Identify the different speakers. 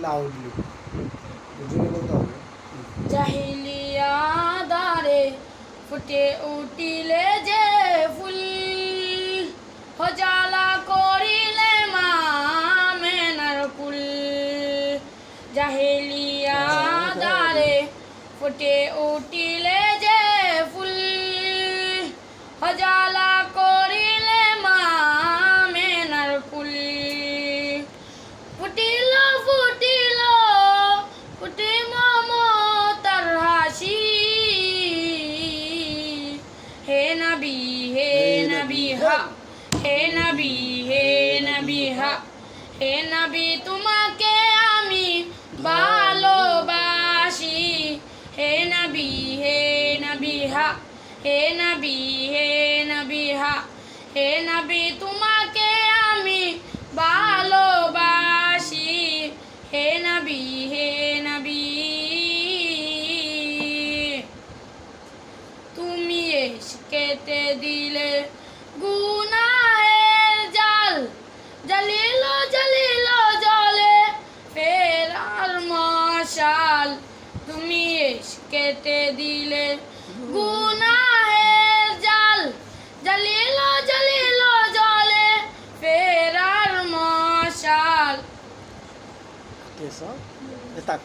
Speaker 1: Loudly জোরে বলতে হবে।
Speaker 2: জাহিলিয়া দারে ফুটে উঠিলে যে ফুল, হজালা করিলে মা মেনার কুল। জাহিলিয়া দারে ফুটে উঠিলে যে ফুল, হজালা করিলে মা মেনার কুল। ফুটিল ফুটিল ফুটি মমতার হাসি, হে নবী হা, হে নবী হা, হে নবী তোমাকে আমি ভালোবাসি। হে নবী হা, হে নবী হা, হে নবী তোমাকে আমি ভালোবাসি। হে নবী তুমি কেটে দিলে গুনাহের জাল, জ্বলিল জ্বলিল জলে ফেরার মশাল। তুমি কেটে দিলে গুনাহের জাল, জ্বলিল জ্বলিল জলে ফেরার মশাল।
Speaker 1: কেসা? Tak.